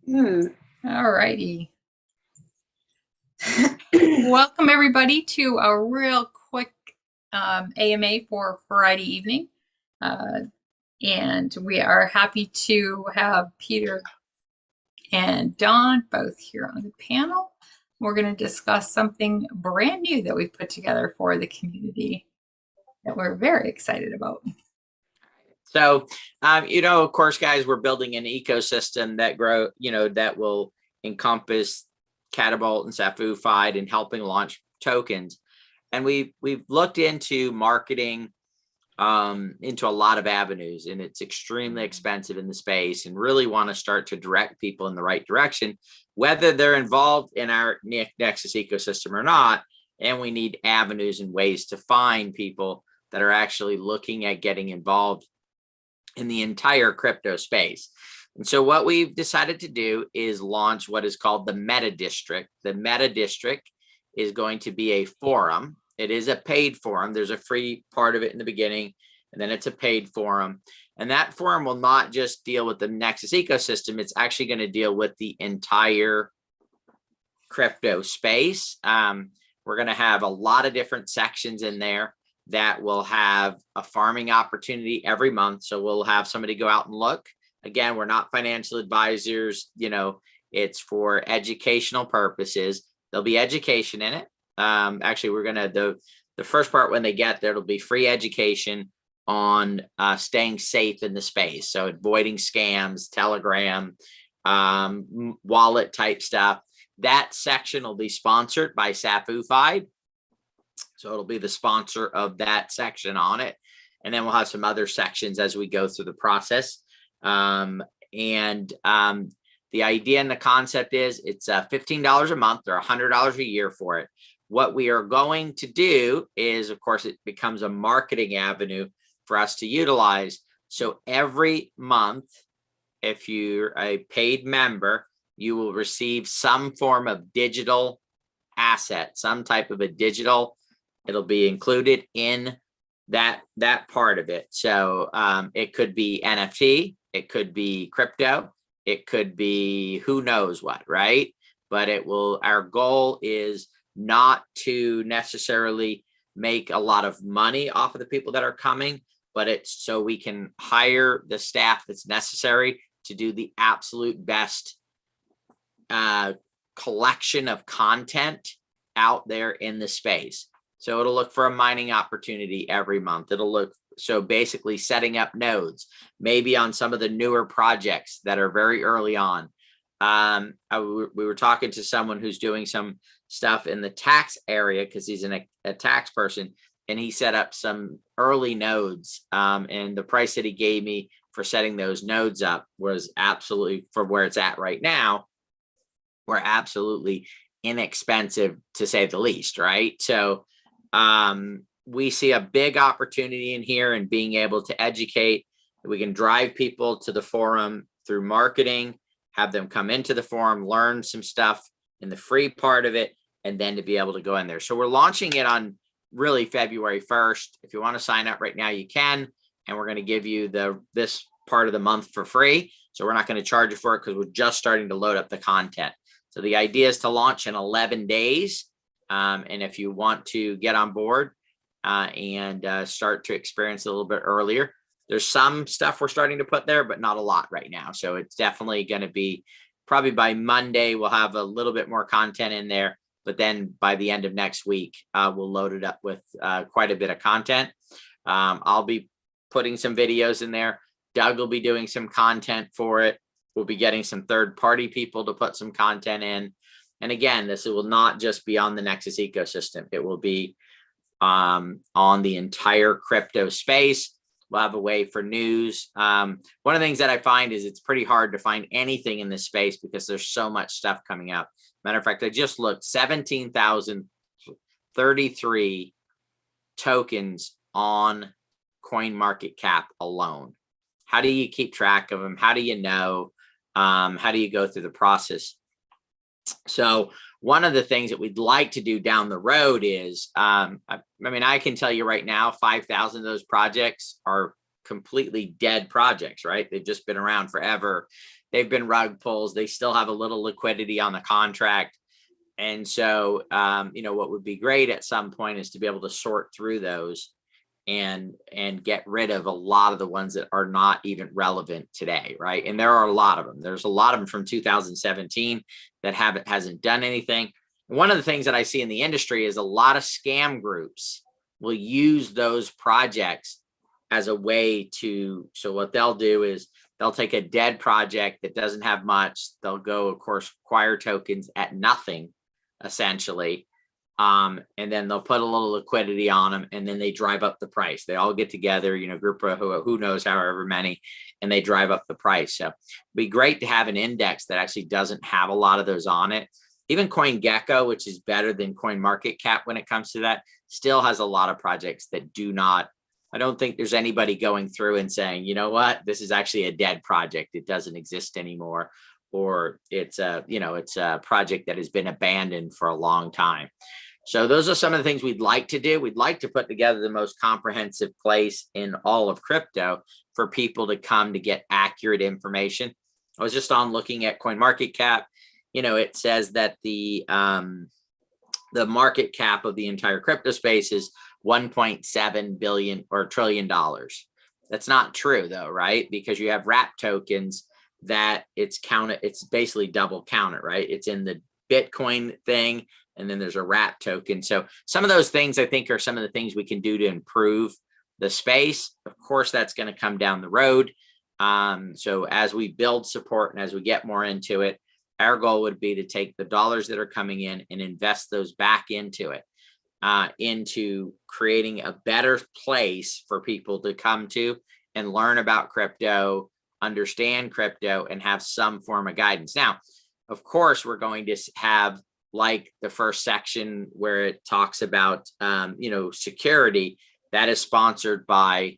All righty. Welcome everybody to a real quick AMA for Friday evening. And we are happy to have Peter and Dawn both here on the panel. We're going to discuss something brand new that we've put together for the community that we're very excited about. So, of course, guys, we're building an ecosystem that will encompass Catapult and SAFU-FIDE and helping launch tokens. And we've looked into marketing into a lot of avenues, and it's extremely expensive in the space, and really want to start to direct people in the right direction, whether they're involved in our Nexus ecosystem or not. And we need avenues and ways to find people that are actually looking at getting involved in the entire crypto space. And so what we've decided to do is launch what is called the Meta District. The Meta District is going to be a forum. It is a paid forum. There's a free part of it in the beginning, and then it's a paid forum. And that forum will not just deal with the Nexus ecosystem. It's actually going to deal with the entire crypto space. We're going to have a lot of different sections in there that will have a farming opportunity every month. So we'll have somebody go out and look. Again, we're not financial advisors. It's for educational purposes. There'll be education in it. Actually, we're going to, the first part when they get there, it'll be free education on staying safe in the space. So avoiding scams, Telegram, wallet type stuff. That section will be sponsored by SAFU-FIDE. So it'll be the sponsor of that section on it. And then we'll have some other sections as we go through the process. The idea and the concept is it's $15 a month or $100 a year for it. What we are going to do is, of course, it becomes a marketing avenue for us to utilize. So every month, if you're a paid member, you will receive some form of digital asset, some type of a digital. It'll be included in that part of it. So it could be NFT, it could be crypto, it could be who knows what, right? But our goal is not to necessarily make a lot of money off of the people that are coming, but it's so we can hire the staff that's necessary to do the absolute best collection of content out there in the space. So it'll look for a mining opportunity every month. So basically setting up nodes, maybe on some of the newer projects that are very early on. We were talking to someone who's doing some stuff in the tax area because he's a tax person, and he set up some early nodes. And the price that he gave me for setting those nodes up was absolutely, for where it's at right now, we're absolutely inexpensive to say the least, right? So we see a big opportunity in here and being able to educate. We can drive people to the forum through marketing, have them come into the forum, learn some stuff in the free part of it, and then to be able to go in there. So we're launching it on really February 1st. If you want to sign up right now, you can, and we're going to give you this part of the month for free. So we're not going to charge you for it because we're just starting to load up the content. So the idea is to launch in 11 days. And if you want to get on board and start to experience it a little bit earlier, there's some stuff we're starting to put there, but not a lot right now. So it's definitely going to be probably by Monday, we'll have a little bit more content in there. But then by the end of next week, we'll load it up with quite a bit of content. I'll be putting some videos in there. Doug will be doing some content for it. We'll be getting some third-party people to put some content in. And again, this will not just be on the Nexus ecosystem. It will be on the entire crypto space. We'll have a way for news. One of the things that I find is it's pretty hard to find anything in this space because there's so much stuff coming out. Matter of fact, I just looked, 17,033 tokens on CoinMarketCap alone. How do you keep track of them? How do you know? How do you go through the process? So one of the things that we'd like to do down the road is, I can tell you right now, 5,000 of those projects are completely dead projects, right? They've just been around forever. they've been rug pulls. They still have a little liquidity on the contract. And so, what would be great at some point is to be able to sort through those and get rid of a lot of the ones that are not even relevant today, right? And there are a lot of them. There's a lot of them from 2017 that hasn't done anything. And one of the things that I see in the industry is a lot of scam groups will use those projects as a way to, so what they'll do is they'll take a dead project that doesn't have much. They'll go, of course, acquire tokens at nothing, essentially. And then they'll put a little liquidity on them, and then they drive up the price. They all get together, group of who knows, however many, and they drive up the price. So it'd be great to have an index that actually doesn't have a lot of those on it. Even CoinGecko, which is better than CoinMarketCap when it comes to that, still has a lot of projects that do not. I don't think there's anybody going through and saying, you know what, this is actually a dead project. It doesn't exist anymore. Or it's a project that has been abandoned for a long time. So those are some of the things we'd like to do. We'd like to put together the most comprehensive place in all of crypto for people to come to get accurate information. I was just on looking at CoinMarketCap. It says that the market cap of the entire crypto space is $1.7 billion or $1 trillion. That's not true though, right? Because you have wrap tokens that it's basically double counted, right? It's in the Bitcoin thing, and then there's a wrap token. So some of those things I think are some of the things we can do to improve the space. Of course, that's going to come down the road. So as we build support and as we get more into it, our goal would be to take the dollars that are coming in and invest those back into it, into creating a better place for people to come to and learn about crypto, understand crypto, and have some form of guidance. Now, of course, we're going to have, like the first section where it talks about, security, that is sponsored by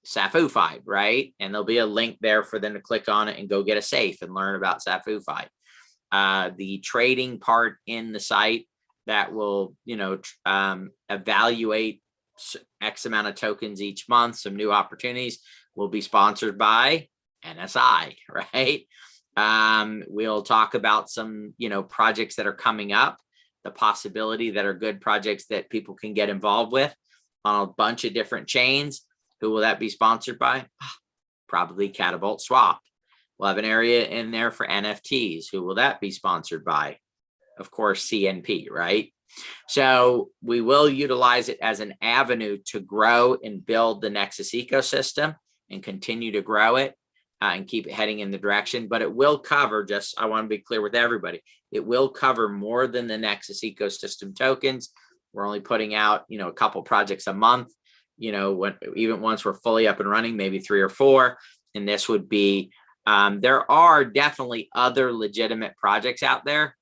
SafuFi, right? And there'll be a link there for them to click on it and go get a safe and learn about SafuFi. The trading part in the site that will, evaluate X amount of tokens each month, some new opportunities, will be sponsored by NSI, right? We'll talk about some, projects that are coming up, the possibility that are good projects that people can get involved with on a bunch of different chains. Who will that be sponsored by? Probably Catapult Swap. We'll have an area in there for NFTs. Who will that be sponsored by? Of course, CNP, right? So we will utilize it as an avenue to grow and build the Nexus ecosystem and continue to grow it. And keep it heading in the direction, but it will cover, I want to be clear with everybody, it will cover more than the Nexus ecosystem tokens. We're only putting out, a couple projects a month, even once we're fully up and running, maybe 3 or 4. And this would be, there are definitely other legitimate projects out there.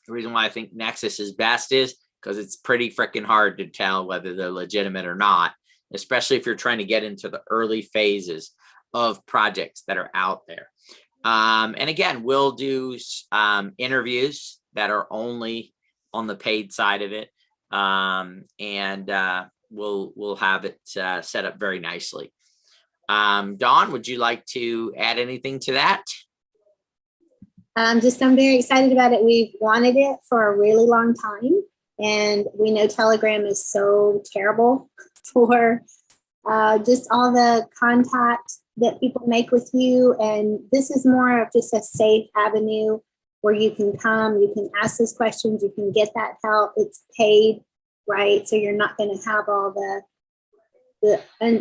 The reason why I think Nexus is best is because it's pretty freaking hard to tell whether they're legitimate or not, especially if you're trying to get into the early phases of projects that are out there. And again, we'll do interviews that are only on the paid side of it. We'll have it set up very nicely. Dawn, would you like to add anything to that? I'm very excited about it. We've wanted it for a really long time, and we know Telegram is so terrible for just all the contact that people make with you. And this is more of just a safe avenue where you can come, you can ask those questions, you can get that help. It's paid, right? So you're not going to have all the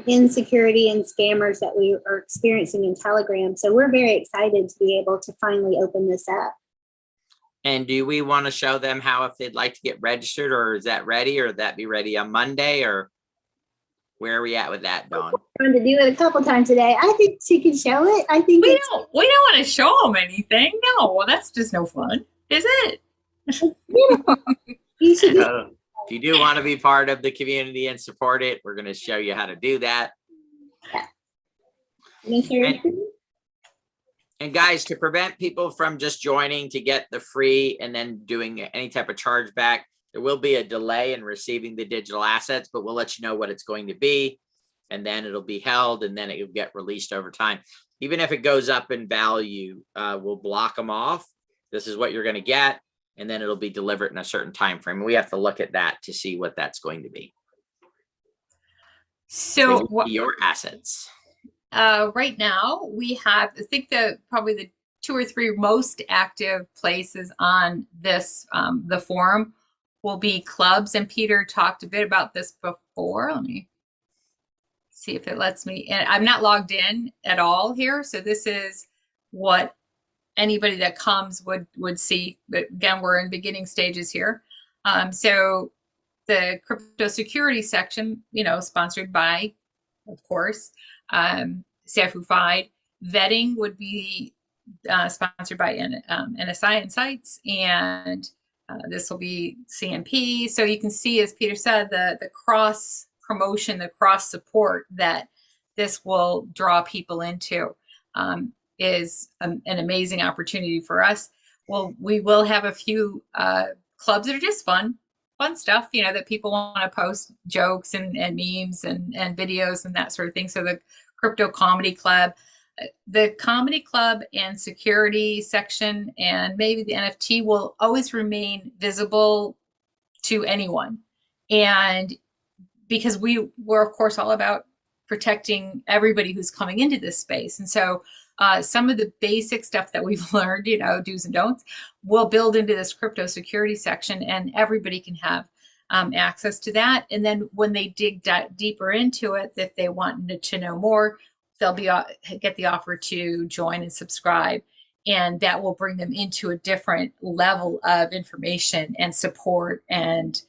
insecurity and scammers that we are experiencing in Telegram. So we're very excited to be able to finally open this up. And do we want to show them how, if they'd like to get registered, or is that ready, or that be ready on Monday, or where are we at with that, Dawn? I'm trying to do it a couple times today. I think she can show it. I think we don't want to show them anything. No, that's just no fun, is it? You should if you do want to be part of the community and support it, we're going to show you how to do that. And guys, to prevent people from just joining to get the free and then doing any type of chargeback, there will be a delay in receiving the digital assets, but we'll let you know what it's going to be. And then it'll be held, and then it will get released over time. even if it goes up in value, we'll block them off. This is what you're going to get, and then it'll be delivered in a certain time frame. We have to look at that to see what that's going to be. So your assets. Right now we have, I think probably the 2 or 3 most active places on this, the forum will be clubs. And Peter talked a bit about this before. Let me see if it lets me, and I'm not logged in at all here. So this is what anybody that comes would see. But again, we're in beginning stages here. So the crypto security section, sponsored by, of course, SAFU FIDE. Vetting would be sponsored by NSI Insights, and this will be CMP. So you can see, as Peter said, the cross promotion, the cross support that this will draw people into is an amazing opportunity for us. Well, we will have a few clubs that are just fun stuff, that people want to post jokes and memes and videos and that sort of thing. So the Crypto Comedy Club, the Comedy Club and security section, and maybe the NFT will always remain visible to anyone. And because we're, of course, all about protecting everybody who's coming into this space. And so some of the basic stuff that we've learned, do's and don'ts, we'll build into this crypto security section, and everybody can have access to that. And then when they dig deeper into it, if they want to know more, they'll get the offer to join and subscribe. And that will bring them into a different level of information and support and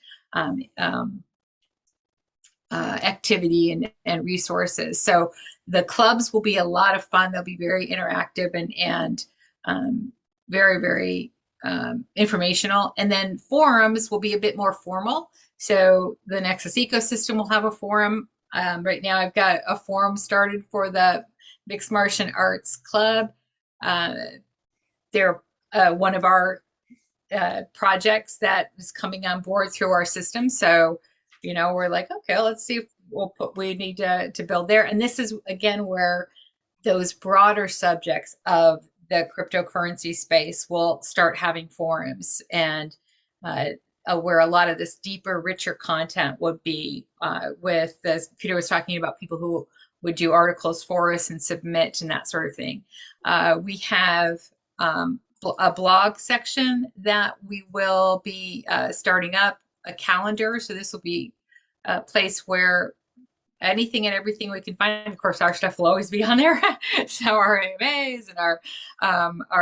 activity and resources. So the clubs will be a lot of fun. They'll be very interactive and very, very informational. And then forums will be a bit more formal. So the Nexus ecosystem will have a forum. Right now I've got a forum started for the Mixed Martian Arts Club. They're one of our projects that is coming on board through our system. So, we're like, okay, let's see if we need to build there. And this is, again, where those broader subjects of the cryptocurrency space will start having forums, and where a lot of this deeper, richer content would be with this. Peter was talking about people who would do articles for us and submit and that sort of thing. We have a blog section that we will be starting up, a calendar. So this will be a place where anything and everything we can find. Of course, our stuff will always be on there. So our AMAs and our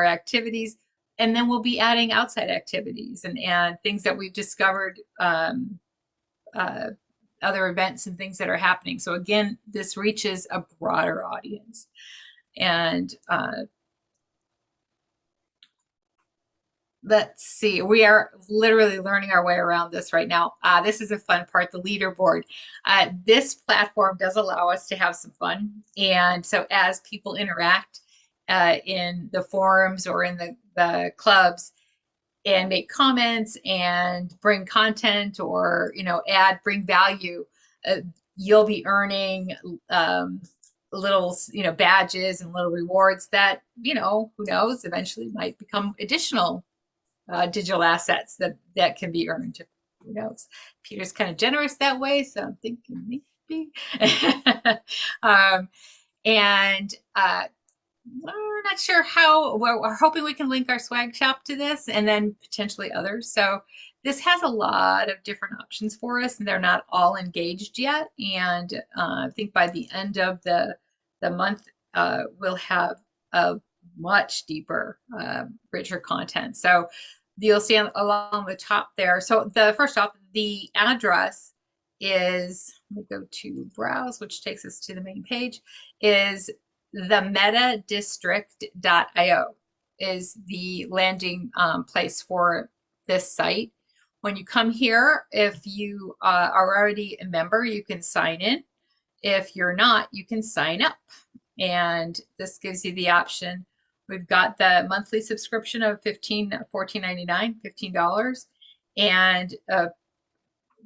activities, and then we'll be adding outside activities and things that we've discovered, other events and things that are happening. So again, this reaches a broader audience. And let's see, we are literally learning our way around this right now. This is a fun part, the leaderboard. This platform does allow us to have some fun. And so as people interact in the forums or in the clubs and make comments and bring content or, bring value, you'll be earning little, badges and little rewards that, who knows, eventually might become additional digital assets that can be earned. Who knows? Peter's kind of generous that way, so I'm thinking maybe. We're not sure how. We're hoping we can link our swag shop to this, and then potentially others. So this has a lot of different options for us, and they're not all engaged yet. And I think by the end of the month, we'll have a much deeper, richer content. So you'll see along the top there. So the first off, the address is, let me go to browse, which takes us to the main page, is themetadistrict.io is the landing place for this site. When you come here, if you are already a member, you can sign in. If you're not, you can sign up. And this gives you the option. We've got the monthly subscription of $14.99, $15, and a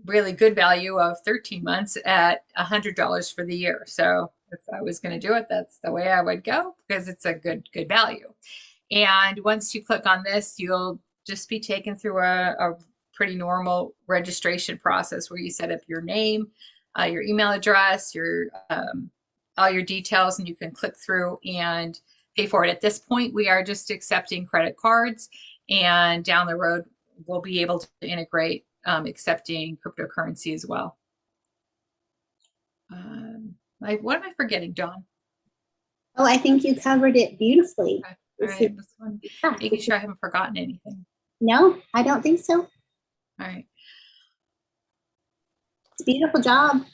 really good value of 13 months at $100 for the year. So if I was going to do it, that's the way I would go because it's a good value. And once you click on this, you'll just be taken through a pretty normal registration process where you set up your name, your email address, your all your details, and you can click through and pay for it. At this point, we are just accepting credit cards, and down the road, we'll be able to integrate accepting cryptocurrency as well. What am I forgetting, Dawn? Oh, I think you covered it beautifully. Okay. All right, this one, making sure I haven't forgotten anything. No, I don't think so. All right. It's a beautiful job.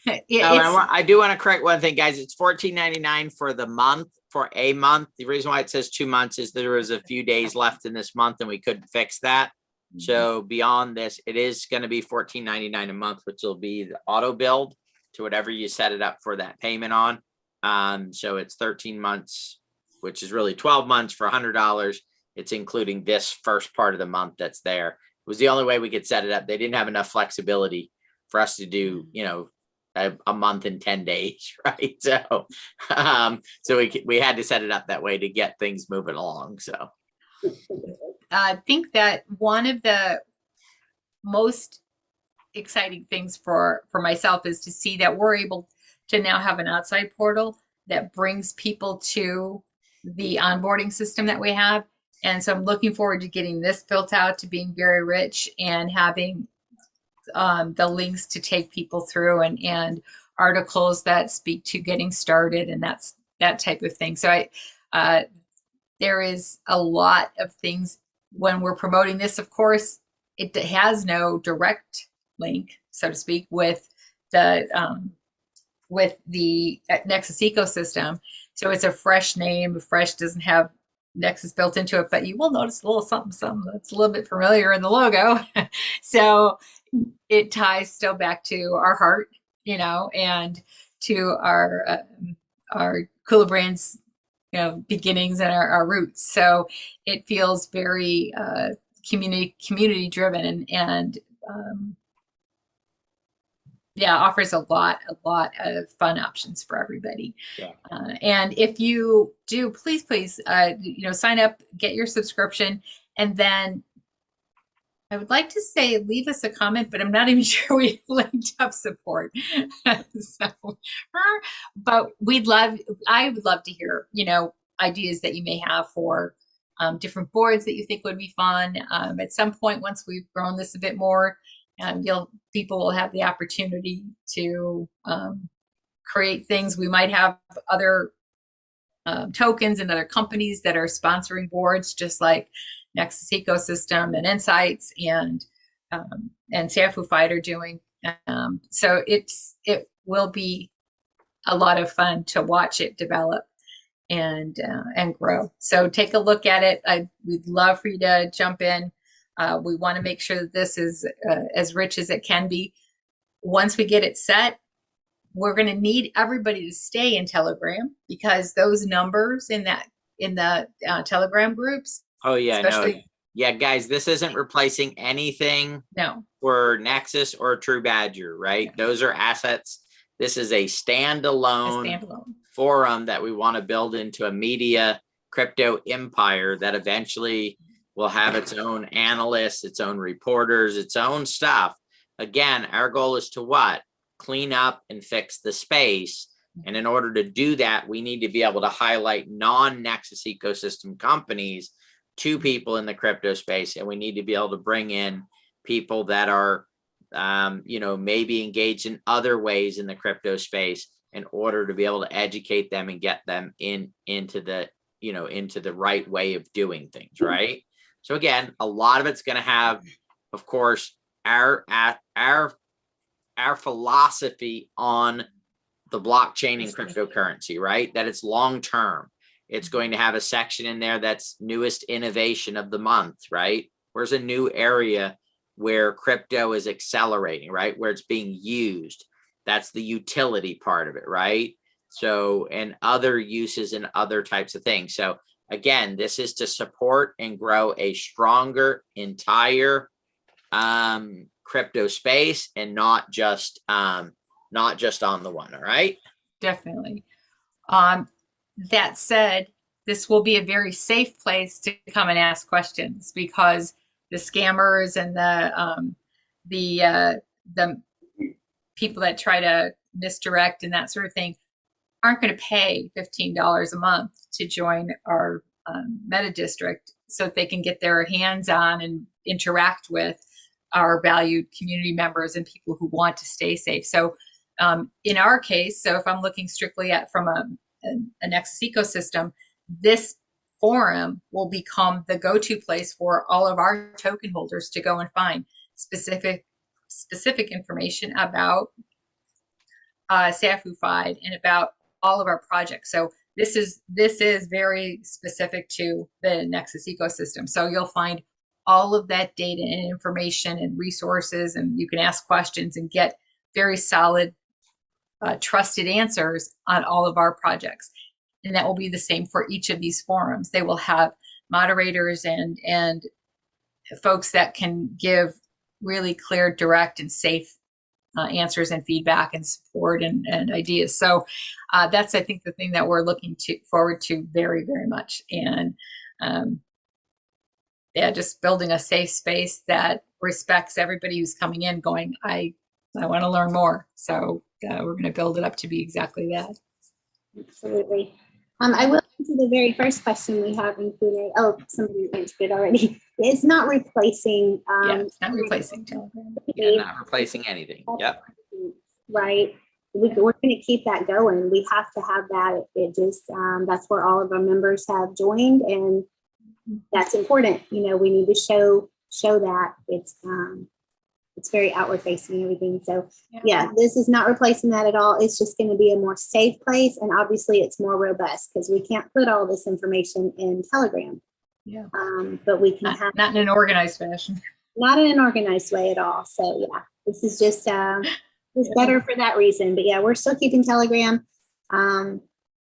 I do want to correct one thing, guys. It's $14.99 for the month, for a month. The reason why it says 2 months is there was a few days left in this month and we couldn't fix that. So beyond this, it is going to be $14.99 a month, which will be the auto build to whatever you set it up for that payment on. So it's 13 months, which is really 12 months for $100. It's including this first part of the month that's there. It was the only way we could set it up. They didn't have enough flexibility for us to do, a month and 10 days, right? So, we had to set it up that way to get things moving along. So, I think that one of the most exciting things for myself is to see that we're able to now have an outside portal that brings people to the onboarding system that we have. And so I'm looking forward to getting this built out to being very rich and having the links to take people through and articles that speak to getting started and that type of thing. So there is a lot of things when we're promoting this. Of course, it has no direct link, so to speak, with the Nexus ecosystem. So it's a fresh name. Fresh doesn't have Nexus built into it, but you will notice a little something that's a little bit familiar in the logo. So it ties still back to our heart, and to our Kula Brands, beginnings and our roots. So it feels very community driven and offers a lot of fun options for everybody. Yeah. And if you do, please, sign up, get your subscription, and then I would like to say leave us a comment, but I'm not even sure we've linked up support. But I would love to hear, ideas that you may have for different boards that you think would be fun. At some point, once we've grown this a bit more, people will have the opportunity to create things. We might have other tokens and other companies that are sponsoring boards, just like Nexus Ecosystem and Insights and Sanfu Fight are doing. So it will be a lot of fun to watch it develop and grow. So take a look at it. We'd love for you to jump in. We want to make sure that this is as rich as it can be. Once we get it set, we're going to need everybody to stay in Telegram, because those numbers in the Telegram groups. Oh yeah, especially, no. Yeah, guys, this isn't replacing anything no, for Nexus or True Badger, right? Yeah. Those are assets. This is a standalone forum that we want to build into a media crypto empire that eventually will have its own analysts, its own reporters, its own stuff. Again, our goal is to what? Clean up and fix the space. And in order to do that, we need to be able to highlight non-Nexus ecosystem companies to people in the crypto space. And we need to be able to bring in people that are, maybe engaged in other ways in the crypto space in order to be able to educate them and get them into the right way of doing things, right? So again, a lot of it's going to have, of course, our philosophy on the blockchain and cryptocurrency, right? That it's long-term. It's going to have a section in there that's newest innovation of the month, right? Where's a new area where crypto is accelerating, right? Where it's being used. That's the utility part of it, right? So, and other uses and other types of things. So again, this is to support and grow a stronger entire crypto space, and not just on the one. All right. definitely. That said, this will be a very safe place to come and ask questions because the scammers and the people that try to misdirect and that sort of thing aren't going to pay $15 a month to join our meta district so that they can get their hands on and interact with our valued community members and people who want to stay safe. So in our case, so if I'm looking strictly at from a Nexus ecosystem, this forum will become the go-to place for all of our token holders to go and find specific information about SAFU-FIDE and about all of our projects. So this is very specific to the Nexus ecosystem. So you'll find all of that data and information and resources, and you can ask questions and get very solid, trusted answers on all of our projects. And that will be the same for each of these forums. They will have moderators and folks that can give really clear, direct, and safe answers and feedback and support and ideas. So that's, I think, the thing that we're looking forward to very, very much. And yeah, just building a safe space that respects everybody who's coming in going, I want to learn more. So we're going to build it up to be exactly that. Absolutely. I will answer the very first question we have in Q&A. Oh, somebody answered it already. It's not replacing. Yeah, it's not replacing Telegram. Yeah, not replacing anything. Yep. Right. We're going to keep that going. We have to have that. It just, that's where all of our members have joined, and that's important. You know, we need to show that it's very outward facing and everything. So yeah, this is not replacing that at all. It's just going to be a more safe place. And obviously it's more robust because we can't put all this information in Telegram. Yeah. But we can not in an organized fashion. Not in an organized way at all. So yeah, this is just it's better for that reason. But yeah, we're still keeping Telegram.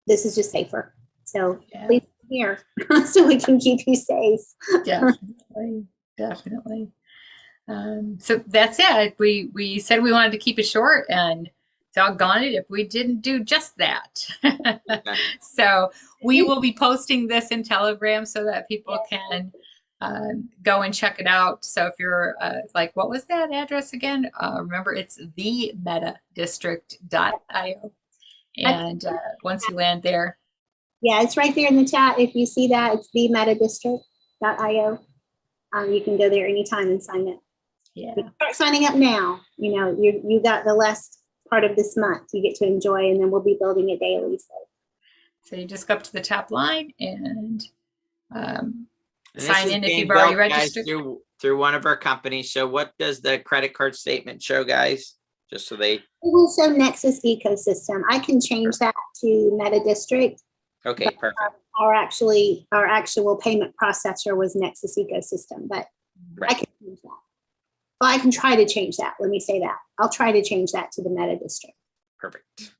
This is just safer. So please come here so we can keep you safe. Definitely. So that's it. We said we wanted to keep it short, and doggone it if we didn't do just that. So we will be posting this in Telegram so that people can go and check it out. So if you're like, what was that address again? Remember, it's themetadistrict.io. And once you land there. Yeah, it's right there in the chat. If you see that, it's themetadistrict.io. You can go there anytime and sign up. Yeah. Start signing up now. You know, you got the last part of this month you get to enjoy, and then we'll be building it daily. So you just go up to the top line and sign in if you've already registered. Through one of our companies. So what does the credit card statement show, guys? Just so they... It will show Nexus ecosystem. I can change that to Meta District. Okay, perfect. Our actual payment processor was Nexus ecosystem, but I can change that. Well, I can try to change that. Let me say that. I'll try to change that to the Meta District. Perfect.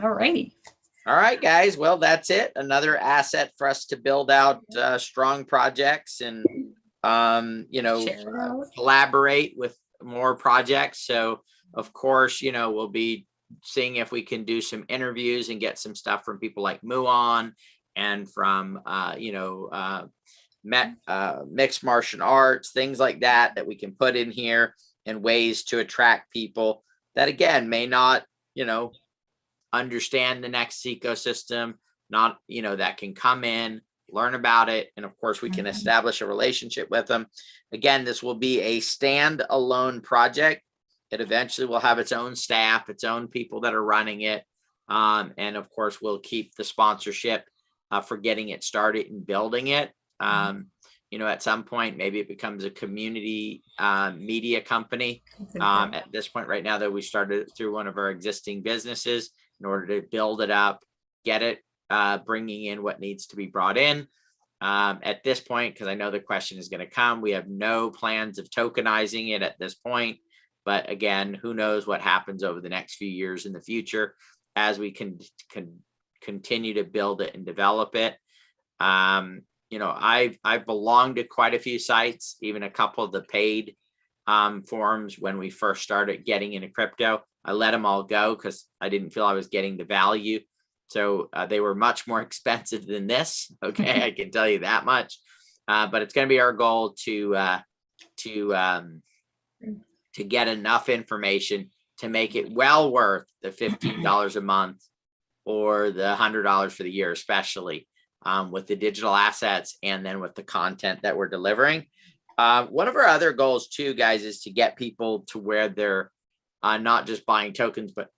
All righty. All right, guys. Well, that's it. Another asset for us to build out strong projects and, collaborate with more projects. So, of course, we'll be seeing if we can do some interviews and get some stuff from people like Muon and from, mixed martial arts, things like that we can put in here, and ways to attract people that, again, may not, understand the Nexus ecosystem, not, that can come in, learn about it. And of course, we can establish a relationship with them. Again, this will be a standalone project. It eventually will have its own staff, its own people that are running it. And of course, we'll keep the sponsorship for getting it started and building it. At some point, maybe it becomes a community media company. At this point right now, though, we started through one of our existing businesses in order to build it up, get it, bringing in what needs to be brought in. At this point, because I know the question is going to come, we have no plans of tokenizing it at this point. But again, who knows what happens over the next few years in the future as we can continue to build it and develop it. I've belonged to quite a few sites, even a couple of the paid forums when we first started getting into crypto. I let them all go because I didn't feel I was getting the value. So they were much more expensive than this. Okay, I can tell you that much. But it's going to be our goal to get enough information to make it well worth the $15 a month or the $100 for the year, especially with the digital assets and then with the content that we're delivering. One of our other goals too, guys, is to get people to where they're not just buying tokens, but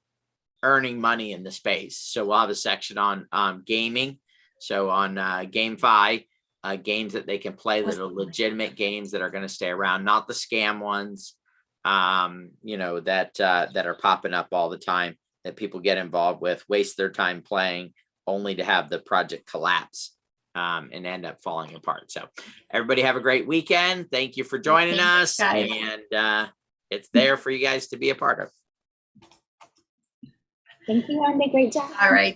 earning money in the space. So we'll have a section on gaming. So on GameFi, games that they can play that are legitimate games that are going to stay around, not the scam ones, that are popping up all the time that people get involved with, waste their time playing only to have the project collapse and end up falling apart. So everybody have a great weekend. Thank you for joining us. Guys. And it's there for you guys to be a part of. Thank you, Wendy. Great job. All right.